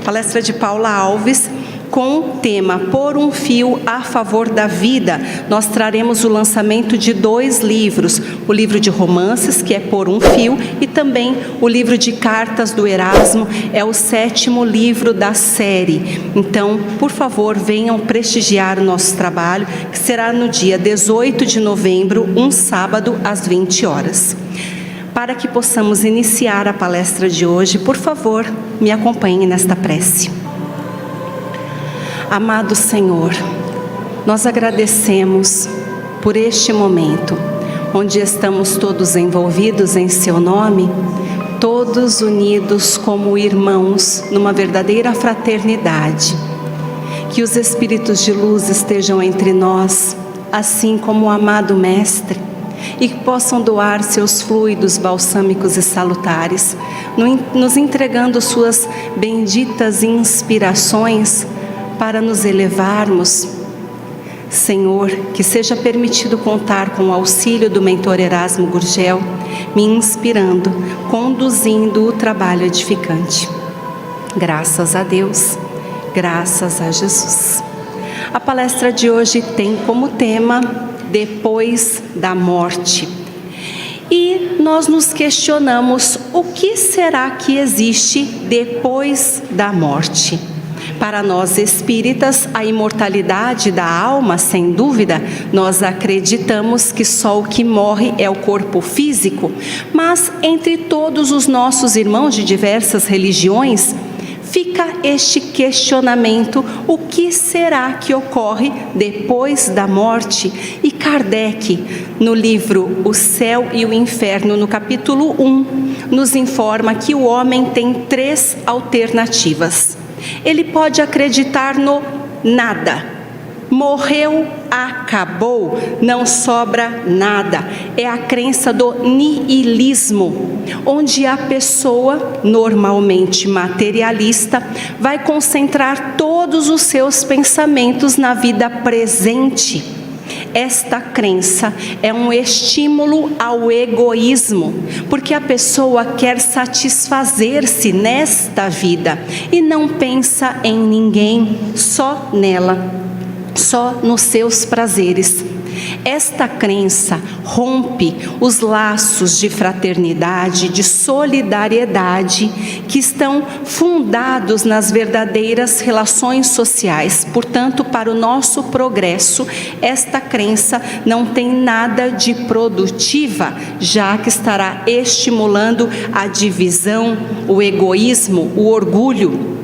palestra de Paula Alves, com o tema Por um Fio a Favor da Vida. Nós traremos o lançamento de 2 livros, o livro de romances, que é Por um Fio, e também o livro de cartas do Erasmo, é o 7º livro da série. Então, por favor, venham prestigiar o nosso trabalho, que será no dia 18 de novembro, um sábado, às 20 horas. Para que possamos iniciar a palestra de hoje, por favor, me acompanhe nesta prece. Amado Senhor, nós agradecemos por este momento, onde estamos todos envolvidos em Seu nome, todos unidos como irmãos, numa verdadeira fraternidade. Que os Espíritos de luz estejam entre nós, assim como o amado Mestre, e que possam doar seus fluidos balsâmicos e salutares, nos entregando suas benditas inspirações para nos elevarmos. Senhor, que seja permitido contar com o auxílio do mentor Erasmo Gurgel, me inspirando, conduzindo o trabalho edificante. Graças a Deus, graças a Jesus. A palestra de hoje tem como tema Depois da Morte. E nós nos questionamos o que será que existe depois da morte. Para nós espíritas, a imortalidade da alma, sem dúvida, nós acreditamos que só o que morre é o corpo físico, mas entre todos os nossos irmãos de diversas religiões, fica este questionamento: o que será que ocorre depois da morte? E Kardec, no livro O Céu e o Inferno, no capítulo 1, nos informa que o homem tem 3 alternativas. Ele pode acreditar no nada. Morreu, acabou, não sobra nada. É a crença do niilismo, onde a pessoa, normalmente materialista, vai concentrar todos os seus pensamentos na vida presente. Esta crença é um estímulo ao egoísmo, porque a pessoa quer satisfazer-se nesta vida e não pensa em ninguém, só nela, só nos seus prazeres. Esta crença rompe os laços de fraternidade, de solidariedade, que estão fundados nas verdadeiras relações sociais. Portanto, para o nosso progresso, esta crença não tem nada de produtiva, já que estará estimulando a divisão, o egoísmo, o orgulho.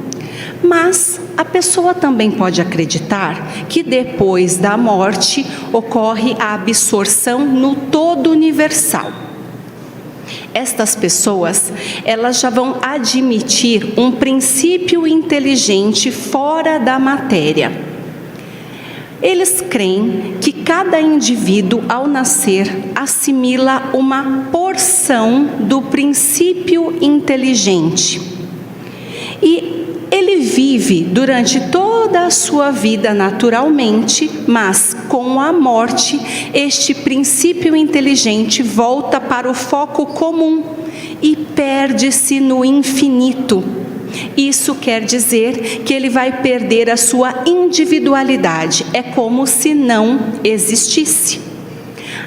Mas a pessoa também pode acreditar que depois da morte ocorre a absorção no todo universal. Estas pessoas, elas já vão admitir um princípio inteligente fora da matéria. Eles creem que cada indivíduo, ao nascer, assimila uma porção do princípio inteligente. E ele vive durante toda a sua vida naturalmente, mas com a morte, este princípio inteligente volta para o foco comum e perde-se no infinito. Isso quer dizer que ele vai perder a sua individualidade, é como se não existisse.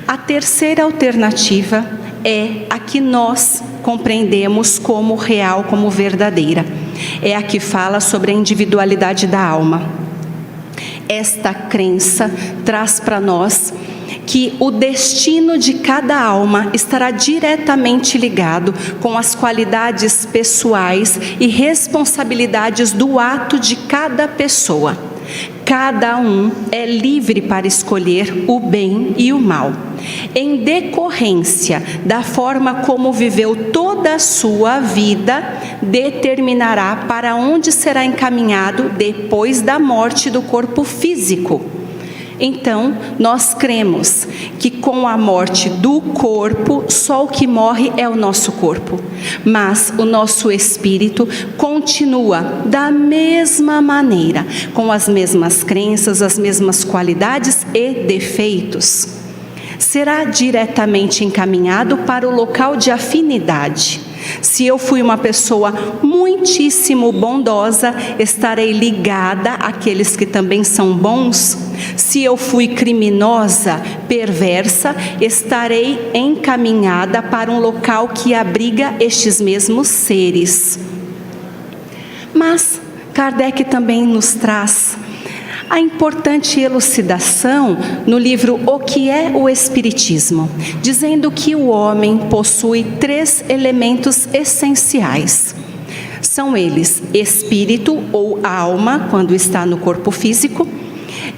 A terceira alternativa é a que nós compreendemos como real, como verdadeira. É a que fala sobre a individualidade da alma. Esta crença traz para nós que o destino de cada alma estará diretamente ligado com as qualidades pessoais e responsabilidades do ato de cada pessoa. Cada um é livre para escolher o bem e o mal, em decorrência da forma como viveu toda a sua vida, determinará para onde será encaminhado depois da morte do corpo físico. Então, nós cremos que com a morte do corpo, só o que morre é o nosso corpo. Mas o nosso espírito continua da mesma maneira, com as mesmas crenças, as mesmas qualidades e defeitos. Será diretamente encaminhado para o local de afinidade. Se eu fui uma pessoa muitíssimo bondosa, estarei ligada àqueles que também são bons. Se eu fui criminosa, perversa, estarei encaminhada para um local que abriga estes mesmos seres. Mas Kardec também nos traz a importante elucidação no livro O que é o Espiritismo, dizendo que o homem possui 3 elementos essenciais. São eles: espírito ou alma, quando está no corpo físico,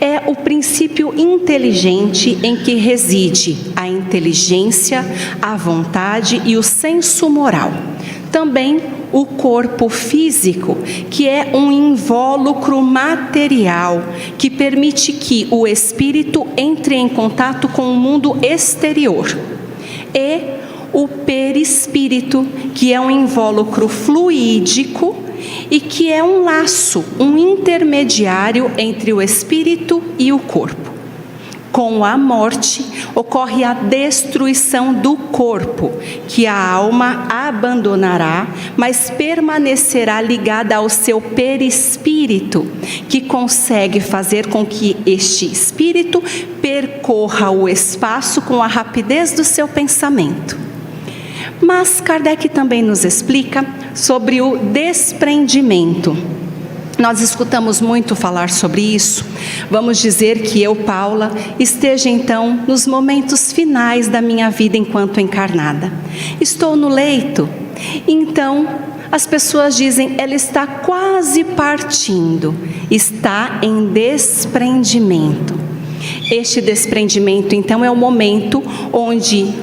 é o princípio inteligente em que reside a inteligência, a vontade e o senso moral. Também o corpo físico, que é um invólucro material que permite que o espírito entre em contato com o mundo exterior. E o perispírito, que é um invólucro fluídico e que é um laço, um intermediário entre o espírito e o corpo. Com a morte, ocorre a destruição do corpo, que a alma abandonará, mas permanecerá ligada ao seu perispírito, que consegue fazer com que este espírito percorra o espaço com a rapidez do seu pensamento. Mas Kardec também nos explica sobre o desprendimento. Nós escutamos muito falar sobre isso. Vamos dizer que eu, Paula, esteja então nos momentos finais da minha vida enquanto encarnada. Estou no leito. Então, as pessoas dizem, ela está quase partindo. Está em desprendimento. Este desprendimento, então, é o momento onde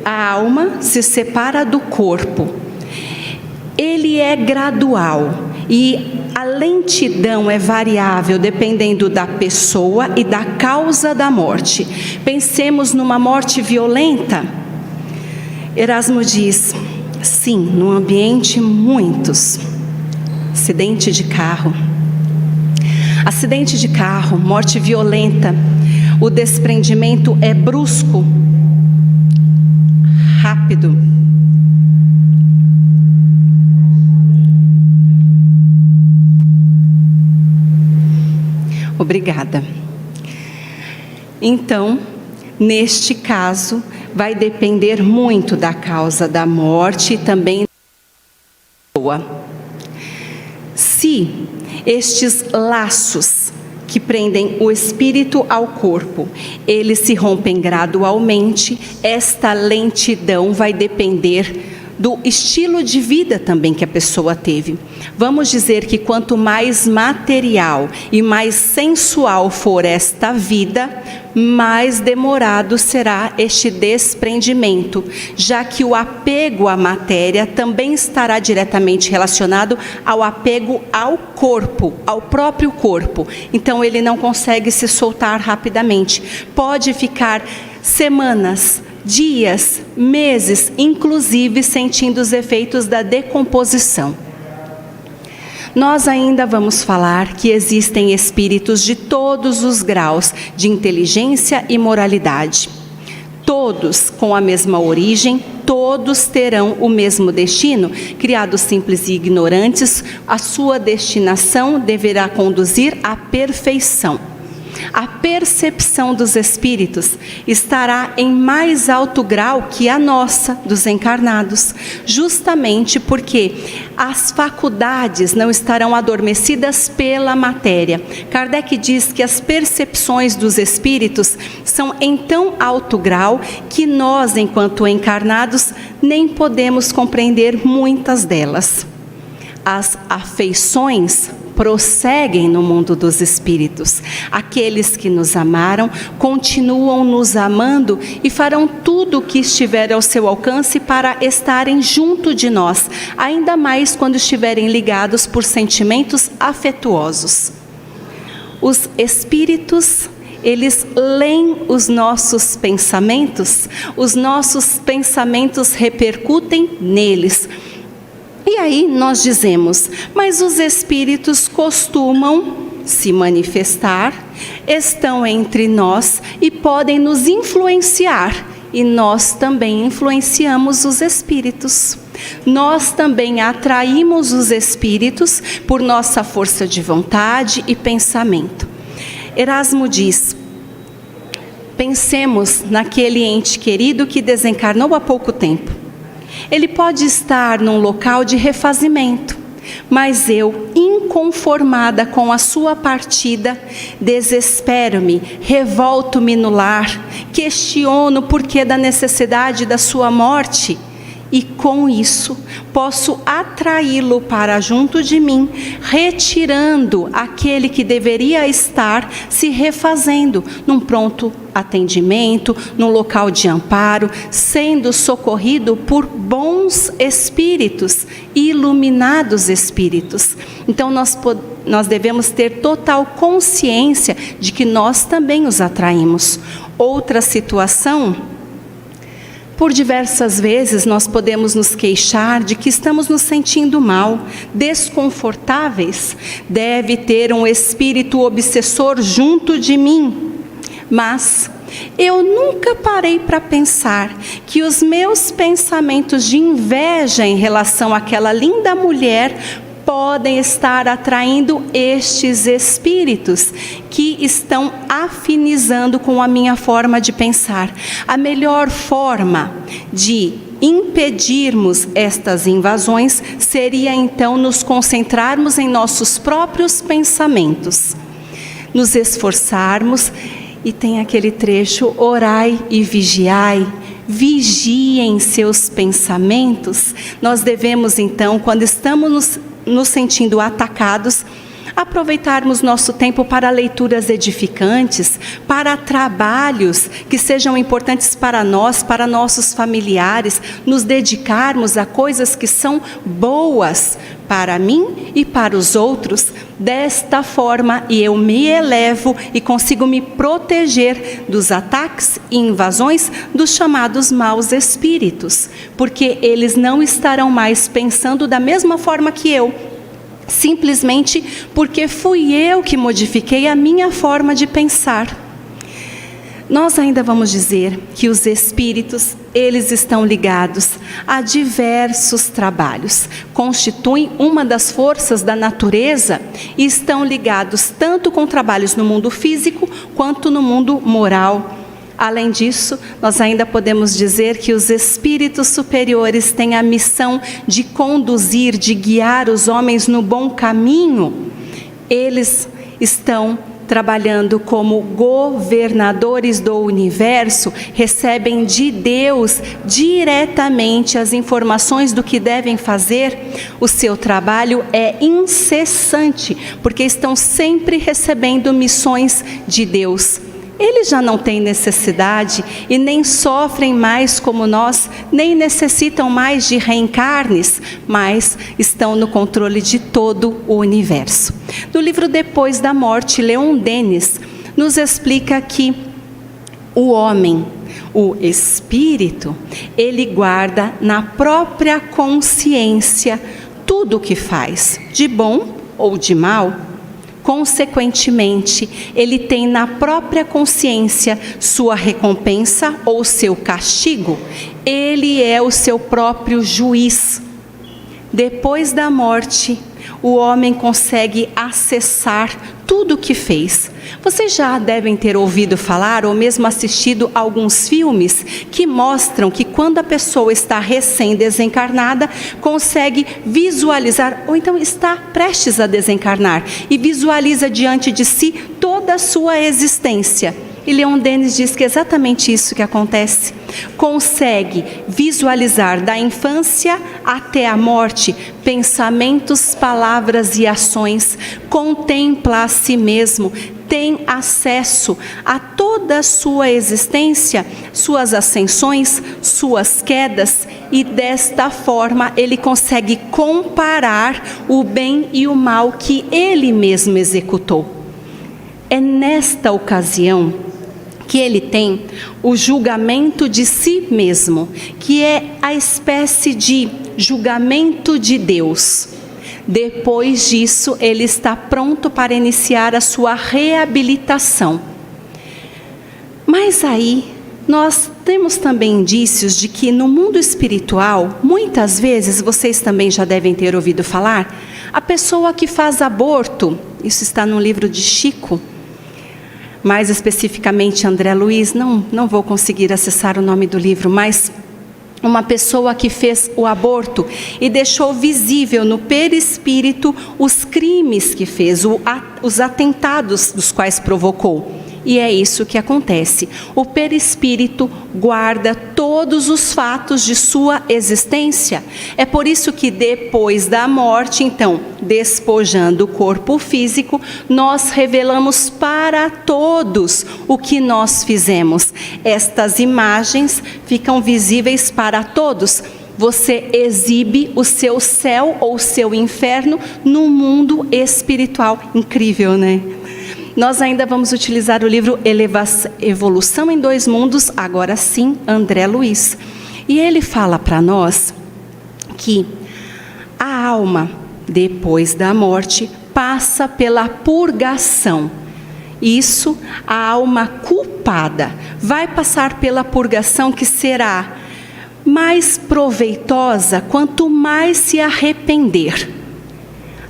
a alma se separa do corpo. Ele é gradual e a lentidão é variável dependendo da pessoa e da causa da morte. Pensemos numa morte violenta. Erasmo diz, sim, num ambiente muitos. Acidente de carro. Acidente de carro, morte violenta. O desprendimento é brusco, rápido. Obrigada. Então, neste caso, vai depender muito da causa da morte e também da pessoa. Se estes laços que prendem o espírito ao corpo, eles se rompem gradualmente, esta lentidão vai depender do estilo de vida também que a pessoa teve. Vamos dizer que quanto mais material e mais sensual for esta vida, mais demorado será este desprendimento, já que o apego à matéria também estará diretamente relacionado ao apego ao corpo, ao próprio corpo. Então ele não consegue se soltar rapidamente. Pode ficar semanas, dias, meses, inclusive sentindo os efeitos da decomposição. Nós ainda vamos falar que existem espíritos de todos os graus de inteligência e moralidade. Todos com a mesma origem, todos terão o mesmo destino. Criados simples e ignorantes, a sua destinação deverá conduzir à perfeição. A percepção dos espíritos estará em mais alto grau que a nossa, dos encarnados, justamente porque as faculdades não estarão adormecidas pela matéria. Kardec diz que as percepções dos espíritos são em tão alto grau que nós, enquanto encarnados, nem podemos compreender muitas delas. As afeições prosseguem no mundo dos espíritos. Aqueles que nos amaram continuam nos amando e farão tudo o que estiver ao seu alcance para estarem junto de nós, ainda mais quando estiverem ligados por sentimentos afetuosos. Os espíritos, eles leem os nossos pensamentos repercutem neles. E aí nós dizemos, mas os espíritos costumam se manifestar, estão entre nós e podem nos influenciar. E nós também influenciamos os espíritos. nós também atraímos os espíritos por nossa força de vontade e pensamento. Erasmo diz: pensemos naquele ente querido que desencarnou há pouco tempo. Ele pode estar num local de refazimento, mas eu, inconformada com a sua partida, desespero-me, revolto-me no lar, questiono o porquê da necessidade da sua morte. E com isso, posso atraí-lo para junto de mim, retirando aquele que deveria estar se refazendo num pronto atendimento, num local de amparo, sendo socorrido por bons espíritos, iluminados espíritos. Então nós devemos ter total consciência de que nós também os atraímos. Outra situação: por diversas vezes nós podemos nos queixar de que estamos nos sentindo mal, desconfortáveis. Deve ter um espírito obsessor junto de mim. Mas eu nunca parei para pensar que os meus pensamentos de inveja em relação àquela linda mulher podem estar atraindo estes espíritos que estão afinizando com a minha forma de pensar. A melhor forma de impedirmos estas invasões seria então nos concentrarmos em nossos próprios pensamentos, nos esforçarmos. E tem aquele trecho: orai e vigiai. Vigiem seus pensamentos. Nós devemos então, quando estamos nos sentindo atacados, aproveitarmos nosso tempo para leituras edificantes, para trabalhos que sejam importantes para nós, para nossos familiares, nos dedicarmos a coisas que são boas para mim e para os outros. Desta forma, eu me elevo e consigo me proteger dos ataques e invasões dos chamados maus espíritos, porque eles não estarão mais pensando da mesma forma que eu, simplesmente porque fui eu que modifiquei a minha forma de pensar. Nós ainda vamos dizer que os espíritos, eles estão ligados a diversos trabalhos, constituem uma das forças da natureza e estão ligados tanto com trabalhos no mundo físico quanto no mundo moral. Além disso, nós ainda podemos dizer que os espíritos superiores têm a missão de conduzir, de guiar os homens no bom caminho. Eles estão trabalhando como governadores do universo, recebem de Deus diretamente as informações do que devem fazer. O seu trabalho é incessante, porque estão sempre recebendo missões de Deus. Eles já não têm necessidade e nem sofrem mais como nós, nem necessitam mais de reencarnes, mas estão no controle de todo o universo. No livro Depois da Morte, Leon Denis nos explica que o homem, o espírito, ele guarda na própria consciência tudo o que faz, de bom ou de mal. Consequentemente, ele tem na própria consciência sua recompensa ou seu castigo. Ele é o seu próprio juiz. Depois da morte, o homem consegue acessar tudo o que fez. Vocês já devem ter ouvido falar ou mesmo assistido alguns filmes que mostram que quando a pessoa está recém-desencarnada, consegue visualizar, ou então está prestes a desencarnar, e visualiza diante de si toda a sua existência. E Leon Denis diz que é exatamente isso que acontece. Consegue visualizar da infância até a morte pensamentos, palavras e ações, contempla a si mesmo, tem acesso a toda a sua existência, suas ascensões, suas quedas, e desta forma ele consegue comparar o bem e o mal que ele mesmo executou. É nesta ocasião que ele tem o julgamento de si mesmo, que é a espécie de julgamento de Deus. Depois disso, ele está pronto para iniciar a sua reabilitação. Mas aí Nós temos também indícios de que no mundo espiritual, muitas vezes, vocês também já devem ter ouvido falar, a pessoa que faz aborto, isso está no livro de Chico, mais especificamente André Luiz, não vou conseguir acessar o nome do livro, mas uma pessoa que fez o aborto e deixou visível no perispírito os crimes que fez, os atentados dos quais provocou. E é isso que acontece. O perispírito guarda todos os fatos de sua existência. É por isso que depois da morte, então, despojando o corpo físico, nós revelamos para todos o que nós fizemos. Estas imagens ficam visíveis para todos. Você exibe o seu céu ou o seu inferno no mundo espiritual. Incrível, né? Nós ainda vamos utilizar o livro Evolução em Dois Mundos, agora sim, André Luiz. E ele fala para nós que a alma, depois da morte, passa pela purgação. Isso, a alma culpada vai passar pela purgação, que será mais proveitosa quanto mais se arrepender.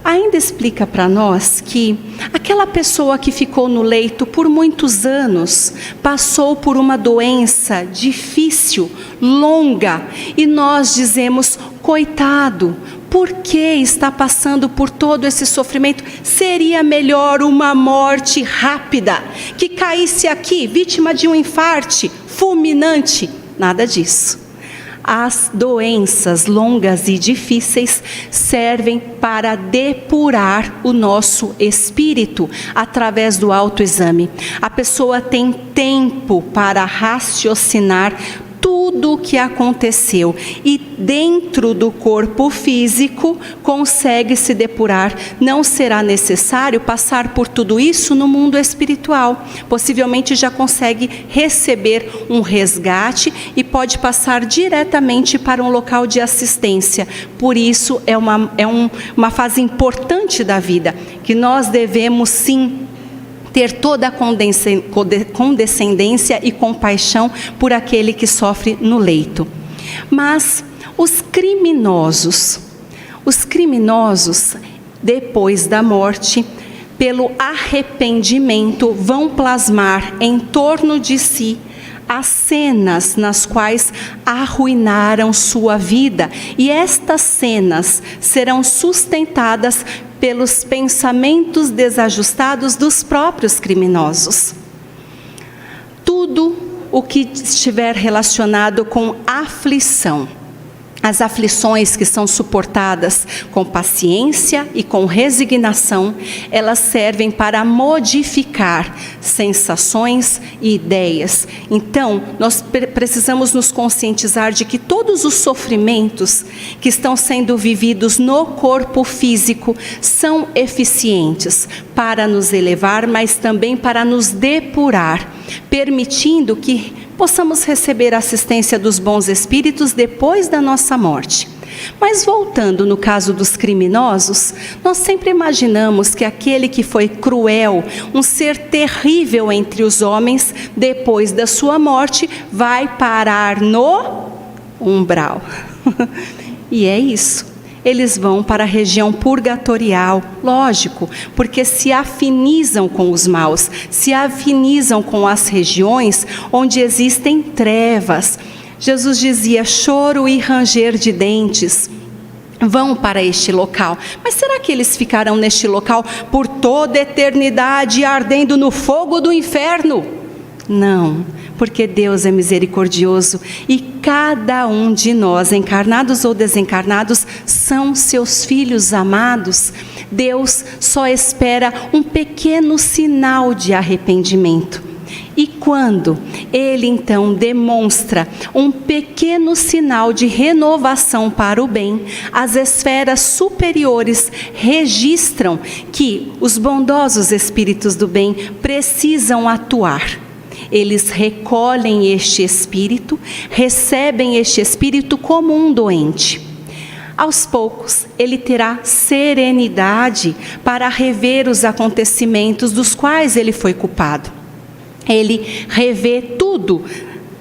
Ainda explica para nós que aquela pessoa que ficou no leito por muitos anos, passou por uma doença difícil, longa, e nós dizemos, coitado, por que está passando por todo esse sofrimento? Seria melhor uma morte rápida, que caísse aqui, vítima de um infarte fulminante. Nada disso. As doenças longas e difíceis servem para depurar o nosso espírito através do autoexame. A pessoa tem tempo para raciocinar tudo o que aconteceu e dentro do corpo físico consegue se depurar. Não será necessário passar por tudo isso no mundo espiritual. Possivelmente já consegue receber um resgate e pode passar diretamente para um local de assistência. Por isso é uma fase importante da vida, que nós devemos sim ter toda a condescendência e compaixão por aquele que sofre no leito. Mas os criminosos, depois da morte, pelo arrependimento, vão plasmar em torno de si as cenas nas quais arruinaram sua vida. E estas cenas serão sustentadas pelos pensamentos desajustados dos próprios criminosos. Tudo o que estiver relacionado com aflição, as aflições que são suportadas com paciência e com resignação, elas servem para modificar sensações e ideias. Então, nós precisamos nos conscientizar de que todos os sofrimentos que estão sendo vividos no corpo físico são eficientes para nos elevar, mas também para nos depurar, permitindo que possamos receber a assistência dos bons espíritos depois da nossa morte. Mas voltando no caso dos criminosos, nós sempre imaginamos que aquele que foi cruel, um ser terrível entre os homens, depois da sua morte, vai parar no umbral. E é isso. Eles vão para a região purgatorial, lógico, porque se afinizam com os maus, se afinizam com as regiões onde existem trevas. Jesus dizia, choro e ranger de dentes. Vão para este local. Mas será que eles ficarão neste local por toda a eternidade, ardendo no fogo do inferno? Não, porque Deus é misericordioso e cada um de nós, encarnados ou desencarnados, são seus filhos amados. Deus só espera um pequeno sinal de arrependimento. E quando Ele então demonstra um pequeno sinal de renovação para o bem, as esferas superiores registram que os bondosos espíritos do bem precisam atuar. Eles recolhem este espírito, recebem este espírito como um doente. Aos poucos, ele terá serenidade para rever os acontecimentos dos quais ele foi culpado. Ele revê tudo,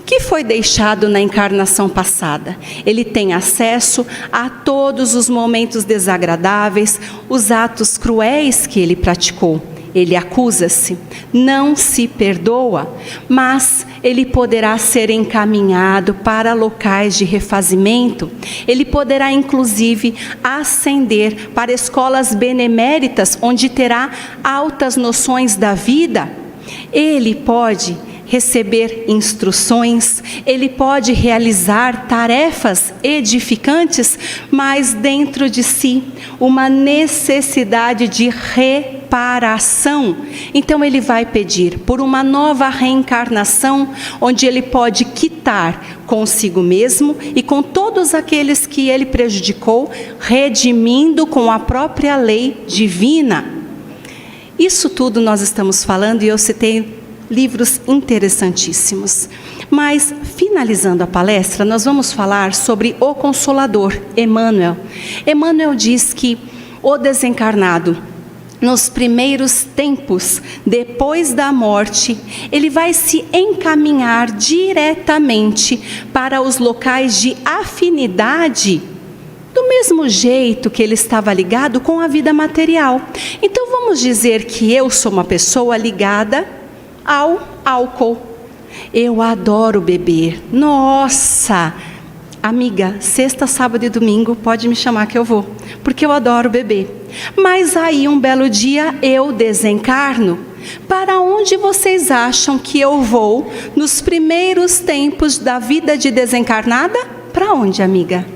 que foi deixado na encarnação passada. Ele tem acesso a todos os momentos desagradáveis, os atos cruéis que ele praticou. Ele acusa-se, não se perdoa, mas ele poderá ser encaminhado para locais de refazimento. Ele poderá, inclusive, ascender para escolas beneméritas, onde terá altas noções da vida. Ele pode receber instruções, ele pode realizar tarefas edificantes, mas dentro de si uma necessidade de reparação. Então ele vai pedir por uma nova reencarnação, onde ele pode quitar consigo mesmo e com todos aqueles que ele prejudicou, redimindo com a própria lei divina. Isso tudo nós estamos falando, e eu citei livros interessantíssimos. Mas, finalizando a palestra, nós vamos falar sobre o Consolador, Emmanuel. Emmanuel diz que o desencarnado, nos primeiros tempos, depois da morte, ele vai se encaminhar diretamente para os locais de afinidade, do mesmo jeito que ele estava ligado com a vida material. Então, vamos dizer que eu sou uma pessoa ligada ao álcool. Eu adoro beber. Nossa, amiga, sexta, sábado e domingo pode me chamar que eu vou, porque eu adoro beber. Mas aí um belo dia eu desencarno. Para onde vocês acham que eu vou nos primeiros tempos da vida de desencarnada? Para onde, amiga?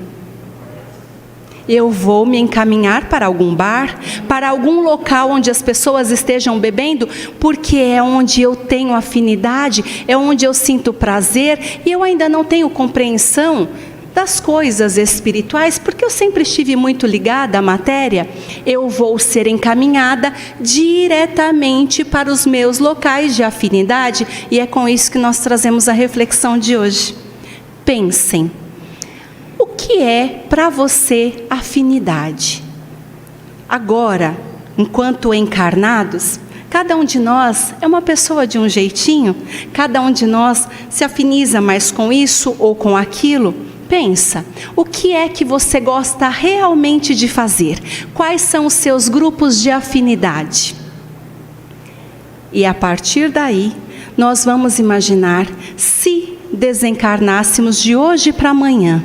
Eu vou me encaminhar para algum bar, para algum local onde as pessoas estejam bebendo, porque é onde eu tenho afinidade, é onde eu sinto prazer, e eu ainda não tenho compreensão das coisas espirituais, porque eu sempre estive muito ligada à matéria. Eu vou ser encaminhada diretamente para os meus locais de afinidade, e é com isso que nós trazemos a reflexão de hoje. Pensem. O que é para você afinidade? Agora, enquanto encarnados, cada um de nós é uma pessoa de um jeitinho, cada um de nós se afiniza mais com isso ou com aquilo. Pensa, o que é que você gosta realmente de fazer? Quais são os seus grupos de afinidade? E a partir daí, nós vamos imaginar se desencarnássemos de hoje para amanhã.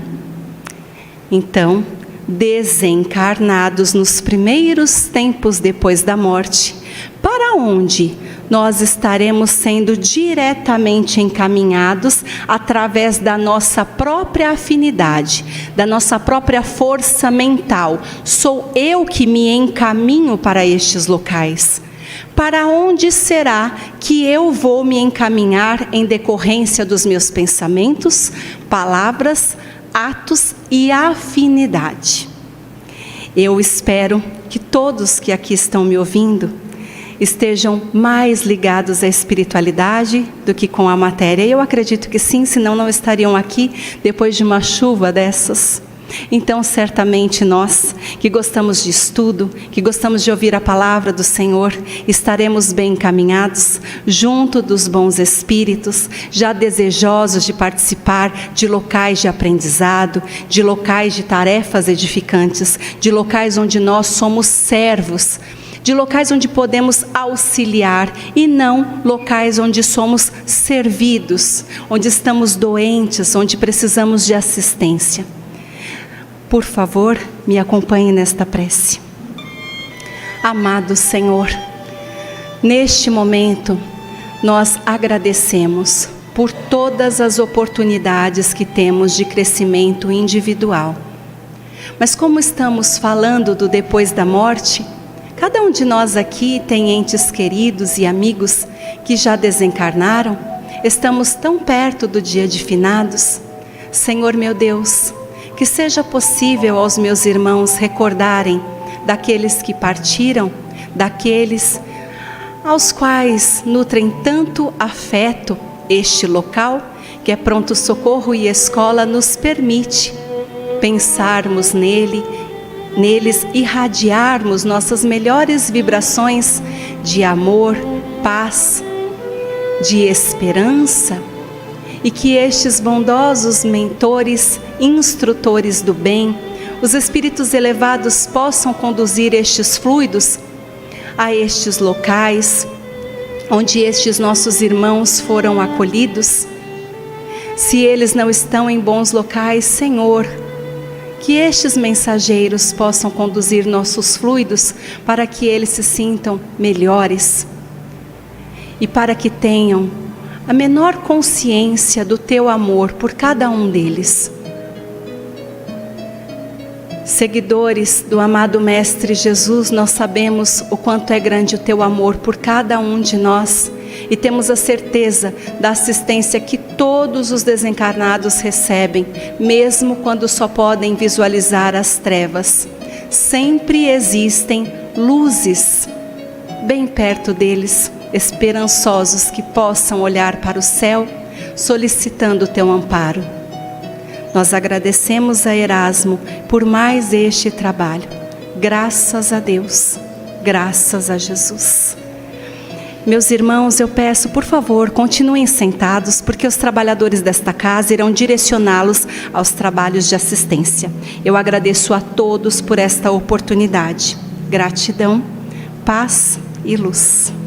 Então, desencarnados nos primeiros tempos depois da morte, para onde nós estaremos sendo diretamente encaminhados através da nossa própria afinidade, da nossa própria força mental. Sou eu que me encaminho para estes locais. Para onde será que eu vou me encaminhar em decorrência dos meus pensamentos, palavras, atos e afinidade? Eu espero que todos que aqui estão me ouvindo estejam mais ligados à espiritualidade do que com a matéria. Eu acredito que sim, senão não estariam aqui depois de uma chuva dessas. Então, certamente nós, que gostamos de estudo, que gostamos de ouvir a palavra do Senhor, estaremos bem encaminhados, junto dos bons espíritos, já desejosos de participar de locais de aprendizado, de locais de tarefas edificantes, de locais onde nós somos servos, de locais onde podemos auxiliar e não locais onde somos servidos, onde estamos doentes, onde precisamos de assistência. Por favor, me acompanhe nesta prece. Amado Senhor, neste momento, nós agradecemos por todas as oportunidades que temos de crescimento individual. Mas como estamos falando do depois da morte, cada um de nós aqui tem entes queridos e amigos que já desencarnaram. Estamos tão perto do dia de finados. Senhor meu Deus, que seja possível aos meus irmãos recordarem daqueles que partiram, daqueles aos quais nutrem tanto afeto. Este local, que é pronto-socorro e escola, nos permite pensarmos neles, irradiarmos nossas melhores vibrações de amor, paz, de esperança. e que estes bondosos mentores, instrutores do bem, os espíritos elevados possam conduzir estes fluidos a estes locais onde estes nossos irmãos foram acolhidos. Se eles não estão em bons locais, Senhor, que estes mensageiros possam conduzir nossos fluidos para que eles se sintam melhores e para que tenham a menor consciência do Teu amor por cada um deles. Seguidores do amado Mestre Jesus, nós sabemos o quanto é grande o Teu amor por cada um de nós e temos a certeza da assistência que todos os desencarnados recebem, mesmo quando só podem visualizar as trevas. Sempre existem luzes bem perto deles, esperançosos que possam olhar para o céu, solicitando o Teu amparo. Nós agradecemos a Erasmo por mais este trabalho. Graças a Deus, graças a Jesus. Meus irmãos, eu peço, por favor, continuem sentados, porque os trabalhadores desta casa irão direcioná-los aos trabalhos de assistência. Eu agradeço a todos por esta oportunidade. Gratidão, paz e luz.